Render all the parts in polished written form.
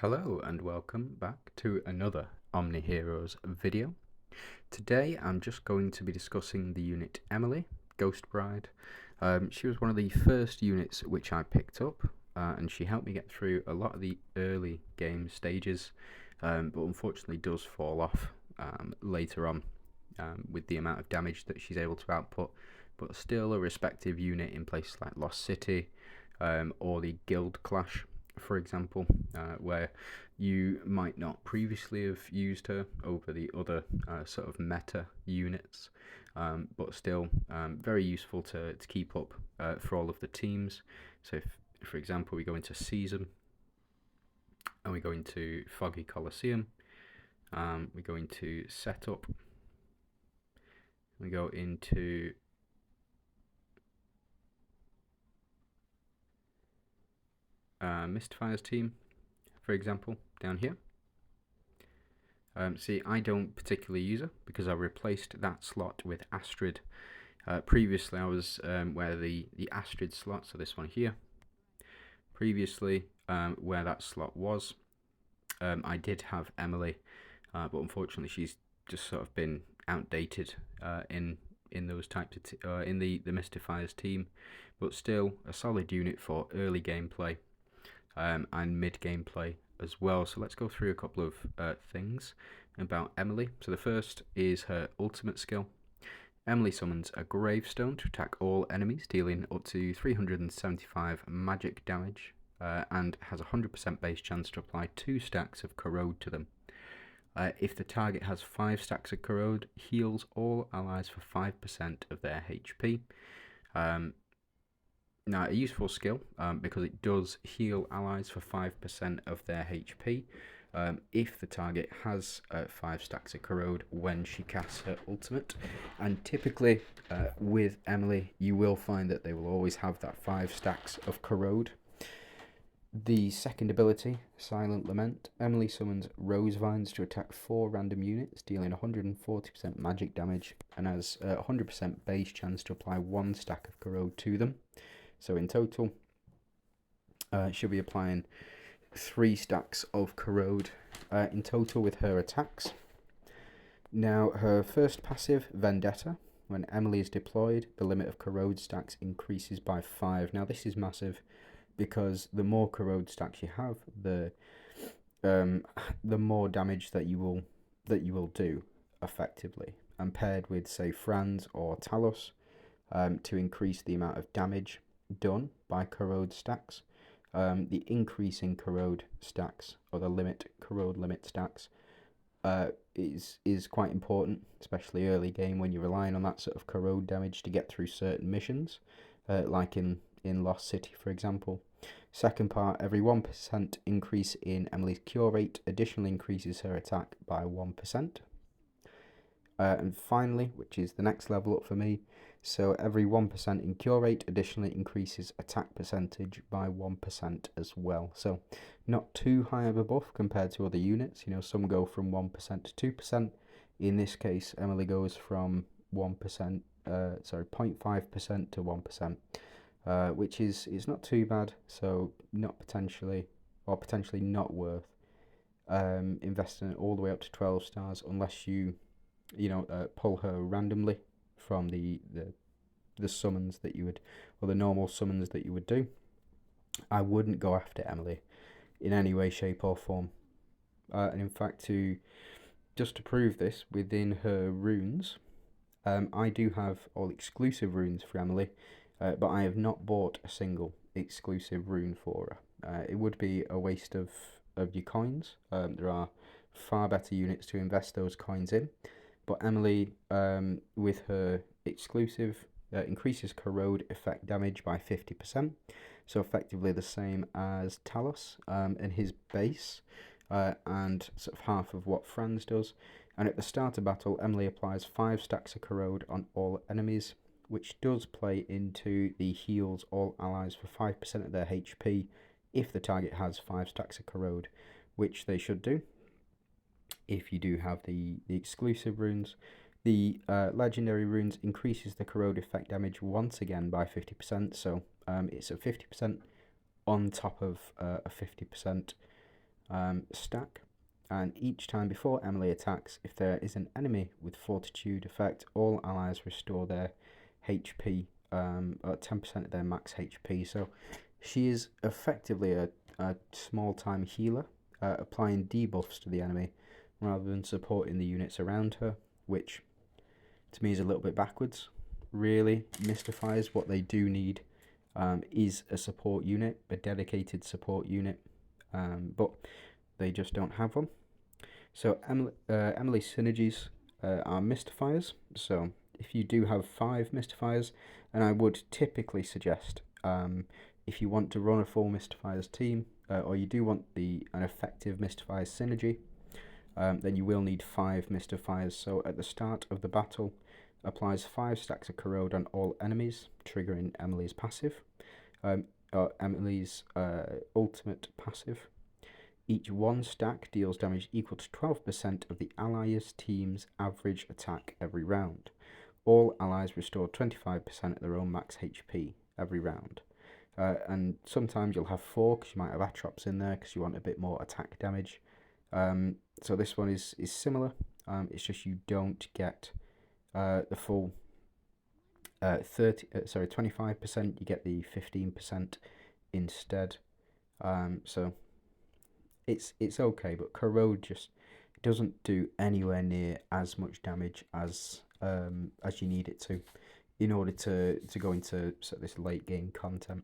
Hello and welcome back to another OMNIHEROES video. Today I'm just going to be discussing the unit Emily, Ghost Bride. She was one of the first units which I picked up and she helped me get through a lot of the early game stages, but unfortunately does fall off later on with the amount of damage that she's able to output, but still a respective unit in places like Lost City or the Guild Clash, for example, where you might not previously have used her over the other sort of meta units, but still very useful to keep up for all of the teams. So if, for example, we go into Season and we go into Foggy Coliseum, we go into Setup, we go into Mystifier's team, for example, down here. See, I don't particularly use her because I replaced that slot with Astrid. Previously I was where the Astrid slot, so this one here, previously where that slot was, I did have Emily, but unfortunately she's just sort of been outdated in those types of in the Mystifier's team, but still a solid unit for early gameplay and mid gameplay as well. So let's go through a couple of things about Emily. So the first is her ultimate skill. Emily summons a gravestone to attack all enemies, dealing up to 375 magic damage, and has a 100% base chance to apply 2 stacks of corrode to them. If the target has 5 stacks of corrode, heals all allies for 5% of their HP. Now, a useful skill because it does heal allies for 5% of their HP if the target has 5 stacks of corrode when she casts her ultimate. And typically with Emily, you will find that they will always have that 5 stacks of corrode. The second ability, Silent Lament. Emily summons Rose Vines to attack 4 random units, dealing 140% magic damage, and has a 100% base chance to apply 1 stack of corrode to them. So in total, she'll be applying 3 stacks of corrode in total with her attacks. Now, her first passive, Vendetta. When Emily is deployed, the limit of corrode stacks increases by 5. Now, this is massive because the more corrode stacks you have, the more damage that you will do effectively. And paired with, say, Franz or Talos, to increase the amount of damage done by corrode stacks. The increase in corrode stacks, or the corrode limit stacks, is quite important, especially early game when you're relying on that sort of corrode damage to get through certain missions, like in Lost City, for example. Second part, every 1% increase in Emily's cure rate additionally increases her attack by 1%. And finally, which is the next level up for me, so every 1% in cure rate additionally increases attack percentage by 1% as well. So not too high of a buff compared to other units. You know, some go from 1% to 2%. In this case, Emily goes from 0.5% to 1%, which is not too bad. So potentially not worth investing all the way up to 12 stars unless you pull her randomly from the summons that you would, or the normal summons that you would do. I wouldn't go after Emily in any way, shape or form. And in fact, to prove this, within her runes, I do have all exclusive runes for Emily, but I have not bought a single exclusive rune for her. It would be a waste of your coins. There are far better units to invest those coins in. But Emily, with her exclusive, increases corrode effect damage by 50%, so effectively the same as Talos and his base, and sort of half of what Franz does. And at the start of battle, Emily applies 5 stacks of corrode on all enemies, which does play into the heals all allies for 5% of their HP if the target has 5 stacks of corrode, which they should do if you do have the exclusive runes. The legendary runes increases the corrode effect damage once again by 50%, so it's a 50% on top of a 50% stack, and each time before Emily attacks, if there is an enemy with Fortitude effect, all allies restore their HP, 10% of their max HP. So she is effectively a small-time healer, applying debuffs to the enemy rather than supporting the units around her, which to me is a little bit backwards. Really, Mystifiers, what they do need is a support unit, a dedicated support unit, but they just don't have one. So Emily's synergies are Mystifiers. So if you do have 5 Mystifiers, and I would typically suggest, if you want to run a full Mystifiers team, or you do want an effective Mystifiers synergy, then you will need 5 Mystifiers. So at the start of the battle, applies 5 stacks of corrode on all enemies, triggering Emily's passive, or Emily's ultimate passive. Each 1 stack deals damage equal to 12% of the allies' team's average attack every round. All allies restore 25% of their own max HP every round. And sometimes you'll have 4 because you might have Atrops in there because you want a bit more attack damage. So this one is similar. It's just you don't get the full 25%. You get the 15% instead. So it's okay, but corrode just doesn't do anywhere near as much damage as you need it to, in order to go into sort of this late game content.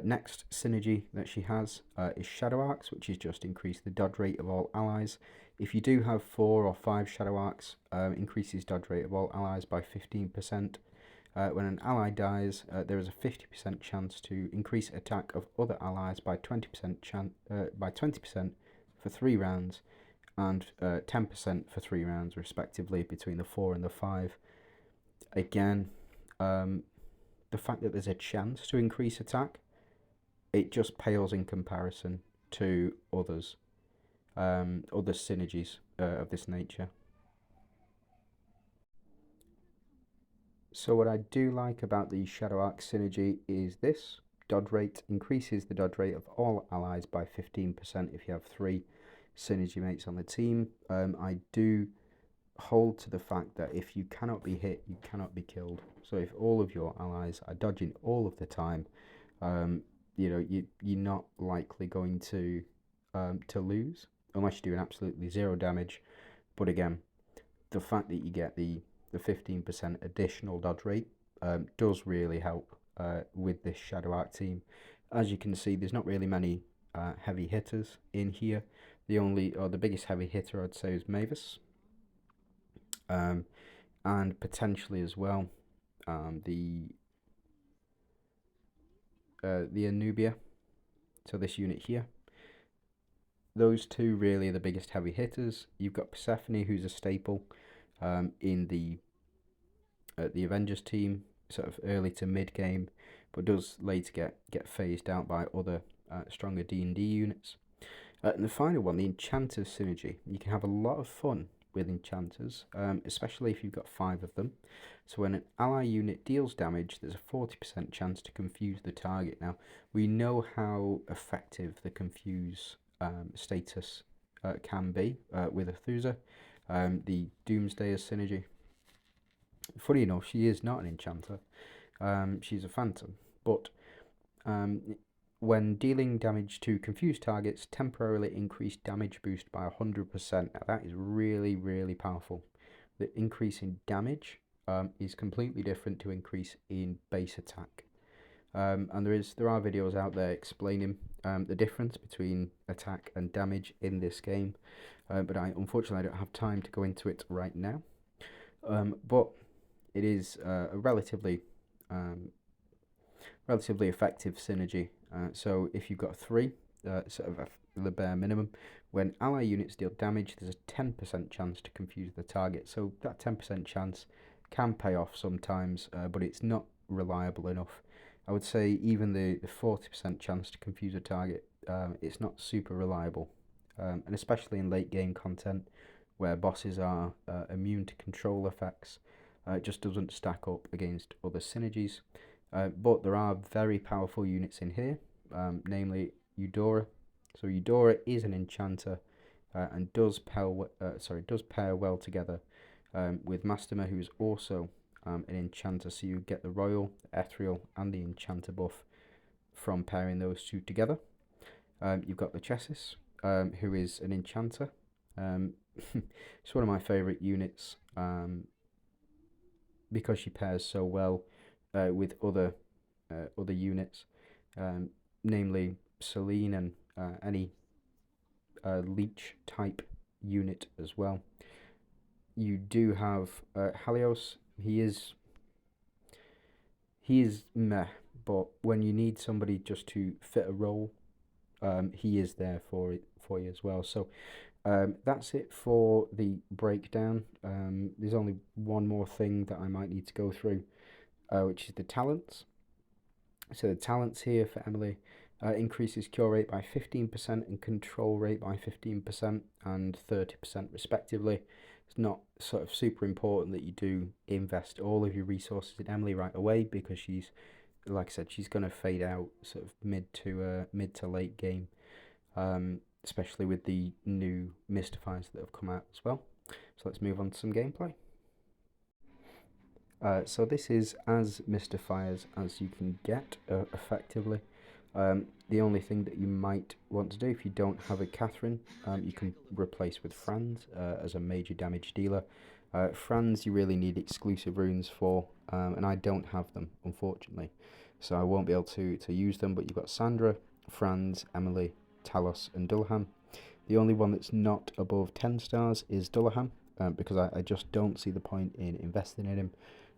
Next synergy that she has is Shadow Arcs, which is just increase the dodge rate of all allies. If you do have 4 or 5 Shadow Arcs, increases dodge rate of all allies by 15%. When an ally dies, there is a 50% chance to increase attack of other allies by 20% for 3 rounds, and 10% for 3 rounds, respectively, between the 4 and the 5. Again, the fact that there's a chance to increase attack, it just pales in comparison to other synergies of this nature. So what I do like about the Shadow Arc synergy is this. Dodge rate increases the dodge rate of all allies by 15% if you have 3 synergy mates on the team. I do hold to the fact that if you cannot be hit, you cannot be killed. So if all of your allies are dodging all of the time, you're not likely going to lose unless you're doing absolutely 0 damage. But again, the fact that you get the 15% additional dodge rate does really help with this Shadow Arc team. As you can see, there's not really many heavy hitters in here. The biggest heavy hitter I'd say is Mavis, and potentially as well the Anubia. So this unit here. Those 2 really are the biggest heavy hitters. You've got Persephone, who's a staple in the Avengers team, sort of early to mid game, but does later get phased out by other stronger D&D units. And the final one, the Enchanters synergy. You can have a lot of fun with Enchanters, especially if you've got 5 of them. So when an ally unit deals damage, there's a 40% chance to confuse the target. Now, we know how effective the confuse status can be with Azusa, the Doomsdayer synergy. Funny enough, she is not an enchanter. She's a phantom, but when dealing damage to confused targets, temporarily increased damage boost by 100%. Now that is really, really powerful. The increase in damage is completely different to increase in base attack. And there are videos out there explaining the difference between attack and damage in this game, but unfortunately I don't have time to go into it right now. But it is a relatively effective synergy. So if you've got 3, sort of the bare minimum, when ally units deal damage, there's a 10% chance to confuse the target. So that 10% chance can pay off sometimes, but it's not reliable enough. I would say even the 40% chance to confuse a target, it's not super reliable, and especially in late game content where bosses are immune to control effects, it just doesn't stack up against other synergies. But there are very powerful units in here, namely Eudora. So Eudora is an enchanter and does pair well together with Masterma, who is also an enchanter. So you get the royal, the ethereal, and the enchanter buff from pairing those two together. You've got the Chessis, who is an enchanter. It's one of my favourite units because she pairs so well with other units, namely Selene and any leech type unit as well. You do have Helios. He is meh, but when you need somebody just to fit a role, he is there for you as well. So that's it for the breakdown. There's only one more thing that I might need to go through, which is the talents. So the talents here for Emily increases cure rate by 15% and control rate by 15% and 30% respectively. It's not sort of super important that you do invest all of your resources in Emily right away, because she's, like I said, she's going to fade out sort of mid to late game, especially with the new Mystifiers that have come out as well. So let's move on to some gameplay. So this is as Mystifiers as you can get, effectively. The only thing that you might want to do, if you don't have a Catherine, you can replace with Franz as a major damage dealer. Franz you really need exclusive runes for, and I don't have them, unfortunately. So I won't be able to use them, but you've got Sandra, Franz, Emily, Talos and Dullahan. The only one that's not above 10 stars is Dullahan, because I just don't see the point in investing in him.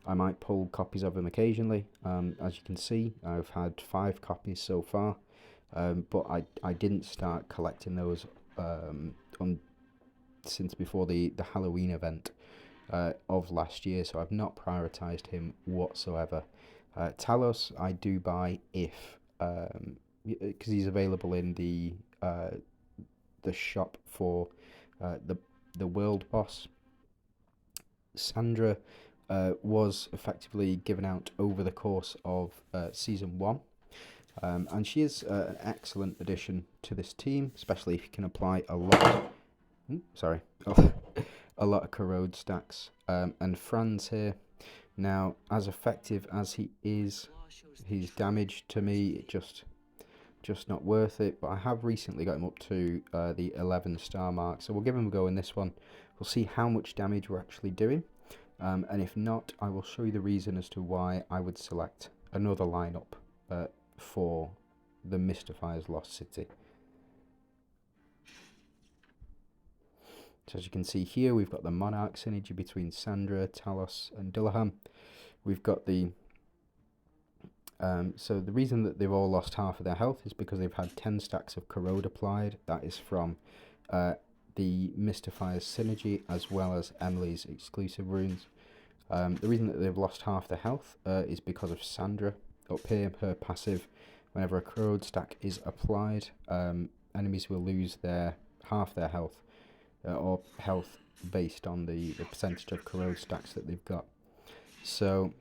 I might pull copies of him occasionally. As you can see, I've had 5 copies so far, but I didn't start collecting those since before the Halloween event of last year, so I've not prioritised him whatsoever. Talos I do buy if, because he's available in the shop for the world boss. Sandra was effectively given out over the course of season 1, and she is an excellent addition to this team, especially if you can apply a lot a lot of corrode stacks. And Franz here, now as effective as he is, his damage to me, it just not worth it. But I have recently got him up to the 11-star mark, so we'll give him a go in this one. We'll see how much damage we're actually doing, and if not, I will show you the reason as to why I would select another lineup for the Mystifier's Lost City. So as you can see here, we've got the Monarch synergy between Sandra, Talos and Dullahan. We've got the so the reason that they've all lost half of their health is because they've had 10 stacks of corrode applied. That is from the Mystifier's synergy as well as Emily's exclusive runes. The reason that they've lost half their health is because of Sandra. Up here, her passive, whenever a corrode stack is applied, enemies will lose half their health, or health based on the percentage of corrode stacks that they've got. So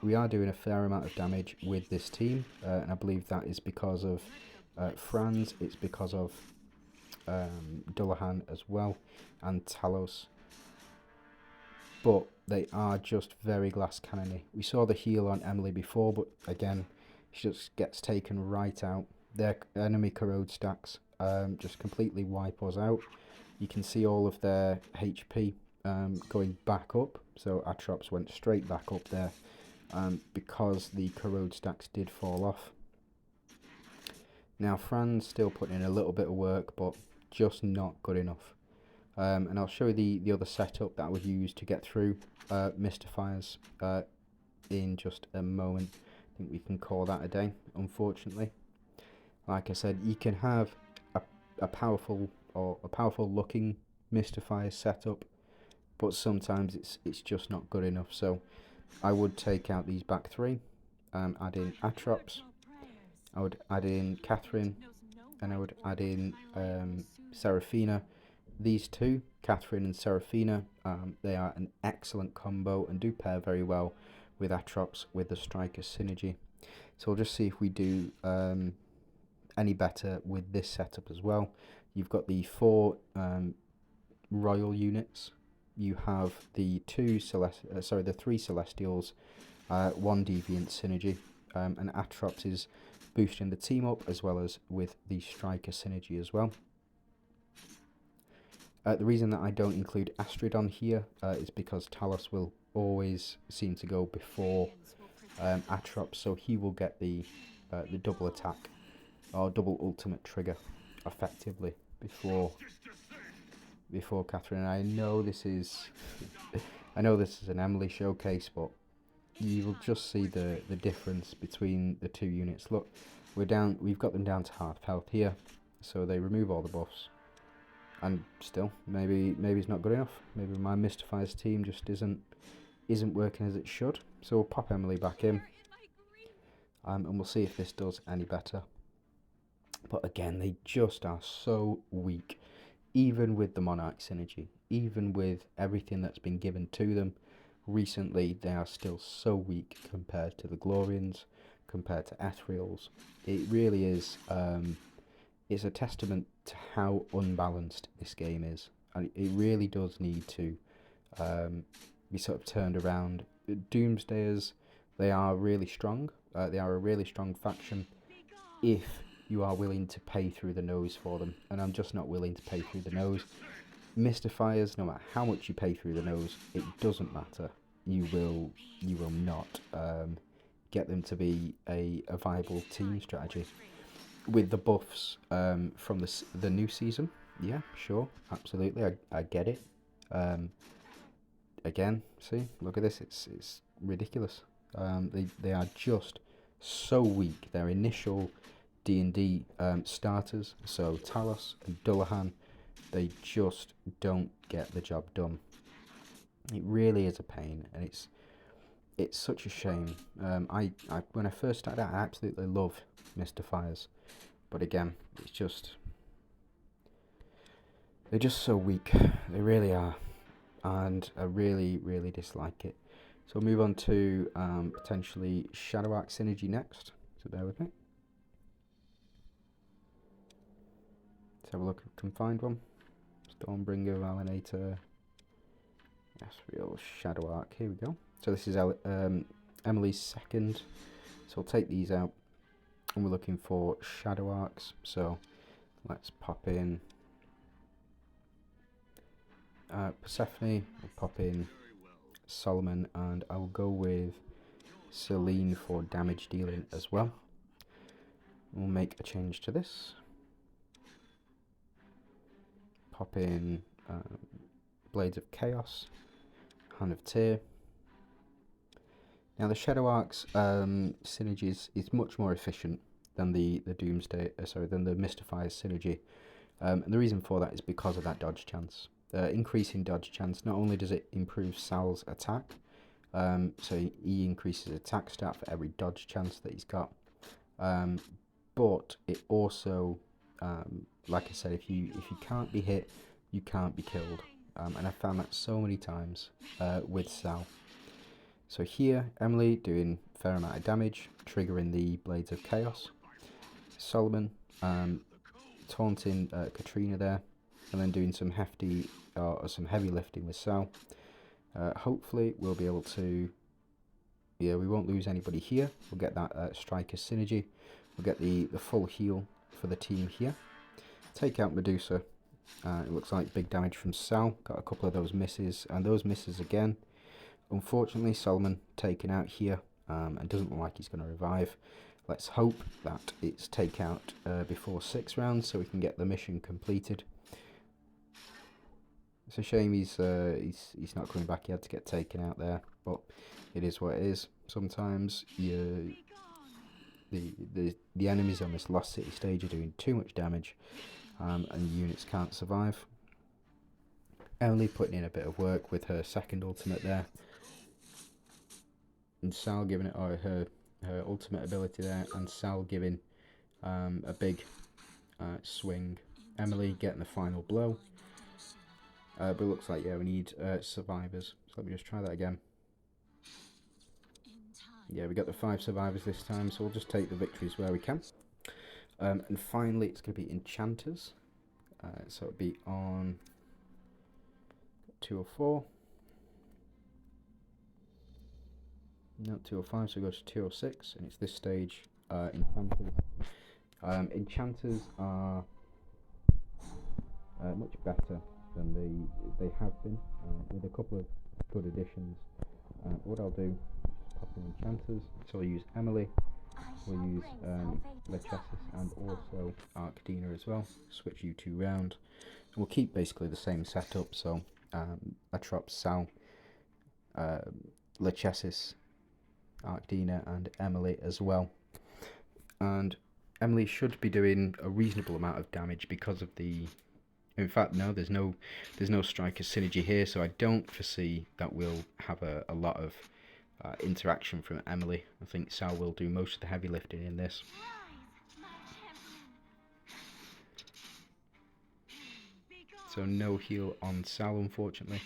we are doing a fair amount of damage with this team, and I believe that is because of Franz, it's because of Dullahan as well, and Talos. But they are just very glass cannony. We saw the heal on Emily before, but again, she just gets taken right out. Their enemy corrode stacks just completely wipe us out. You can see all of their HP going back up, so Atrops went straight back up there because the corrode stacks did fall off. Now Fran's still putting in a little bit of work, but just not good enough. And I'll show you the other setup that I would use to get through Mystifiers in just a moment. I think we can call that a day, unfortunately. Like I said, you can have a powerful looking Mystifier setup, but sometimes it's just not good enough. So I would take out these back 3, add in Atrops, I would add in Catherine, and I would add in Seraphina. These two, Catherine and Seraphina, they are an excellent combo and do pair very well with Atrops with the Striker synergy. So we'll just see if we do any better with this setup as well. You've got the 4 royal units. You have the 3 celestials, 1 deviant synergy, and Atrox is boosting the team up as well as with the striker synergy as well. The reason that I don't include Astrid on here is because Talos will always seem to go before Atrox, so he will get the double attack or double ultimate trigger effectively before Catherine. And I know this is an Emily showcase, but you will just see the difference between the 2 units. Look, we've got them down to half health here, so they remove all the buffs. And still, maybe it's not good enough. Maybe my Mystifier's team just isn't working as it should. So we'll pop Emily back in, and we'll see if this does any better. But again, they just are so weak, even with the Monarch synergy, even with everything that's been given to them recently. They are still so weak compared to the Glorians, compared to Ethereals. It really is. It's a testament to how unbalanced this game is, and it really does need to be sort of turned around. Doomsdayers, they are really strong. They are a really strong faction if you are willing to pay through the nose for them, and I'm just not willing to pay through the nose. Mystifiers, no matter how much you pay through the nose, it doesn't matter. You will not get them to be a viable team strategy. With the buffs from the new season, yeah, sure, absolutely, I get it. Again, see, look at this, it's ridiculous. They are just so weak. Their initial D&D starters, so Talos and Dullahan, they just don't get the job done. It really is a pain, and it's such a shame. I when I first started out, I absolutely love Mystifiers. But again, it's just, they're just so weak. They really are. And I really, really dislike it. So we'll move on to potentially Shadow Arc synergy next. So bear with me. Let's have a look if we can find one. Stormbringer, Valinator. Yes, real Shadow Arc. Here we go. So this is Emily's second. So we'll take these out. And we're looking for Shadow Arcs, so let's pop in Persephone, we'll pop in Solomon, and I will go with Celine for damage dealing as well. We'll make a change to this. Pop in Blades of Chaos, Hand of Tyr. Now the Shadow Arc's synergy is much more efficient than the Doomsday, than the Mystifier's synergy. And the reason for that is because of that dodge chance. Increasing dodge chance, not only does it improve Sal's attack, so he increases attack stat for every dodge chance that he's got, but it also, like I said, if you can't be hit, you can't be killed, and I found that so many times with Sal. So here, Emily doing a fair amount of damage, triggering the Blades of Chaos. Solomon taunting Katrina there, and then doing some heavy lifting with Sal. Hopefully we'll be able to, we won't lose anybody here. We'll get that striker synergy. We'll get the full heal for the team here. Take out Medusa. It looks like big damage from Sal. Got a couple of those misses, and those misses again. Unfortunately, Solomon taken out here, and doesn't look like he's going to revive. Let's hope that it's take out before 6 rounds, so we can get the mission completed. It's a shame he's not coming back. He had to get taken out there, but it is what it is. Sometimes the enemies on this Lost City stage are doing too much damage, and units can't survive. Emily putting in a bit of work with her second ultimate there. And Sal giving it her ultimate ability there, and Sal giving a big swing. Emily getting the final blow. But it looks like, yeah, we need survivors. So let me just try that again. Yeah, we got the 5 survivors this time, so we'll just take the victories where we can. And finally, it's going to be Enchanters. So it'll be on 204. No, 205, so it goes to 206, and it's this stage, Enchanters. Enchanters are much better than they have been, with a couple of good additions. What I'll do is pop in Enchanters, so I'll use Emily, we'll use Lechesis and also Arcadina as well, switch you two round. We'll keep basically the same setup, so Atrops, Sal, Lechesis, Arcadina and Emily as well. And Emily should be doing a reasonable amount of damage because of the... In fact, no, there's no striker synergy here, so I don't foresee that we'll have a lot of interaction from Emily. I think Sal will do most of the heavy lifting in this. So no heal on Sal, unfortunately.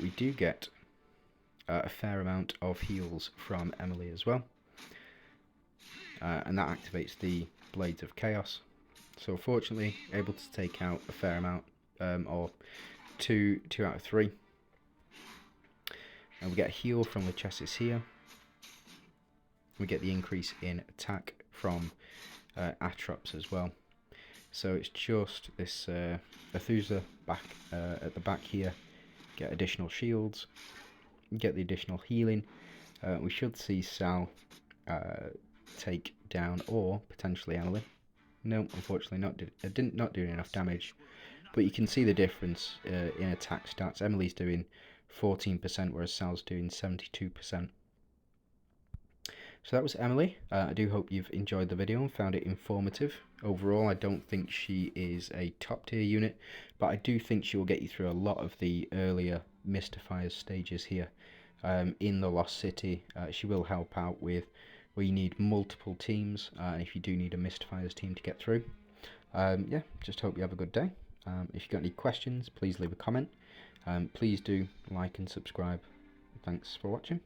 We do get a fair amount of heals from Emily as well. And that activates the Blades of Chaos. So fortunately, able to take out a fair amount, or two out of 3. And we get a heal from the Lechesis here. We get the increase in attack from Atrops as well. So it's just this Aethusa back at the back here. Get additional shields. Get the additional healing. We should see Sal take down, or potentially Emily. No, unfortunately not doing enough damage. But you can see the difference in attack stats. Emily's doing 14%, whereas Sal's doing 72%. So that was Emily. I do hope you've enjoyed the video and found it informative. Overall, I don't think she is a top tier unit, but I do think she will get you through a lot of the earlier Mystifiers stages here. In the Lost City, she will help out with where you need multiple teams, and if you do need a Mystifiers team to get through. Yeah, just hope you have a good day. If you've got any questions, please leave a comment. Please do like and subscribe. Thanks for watching.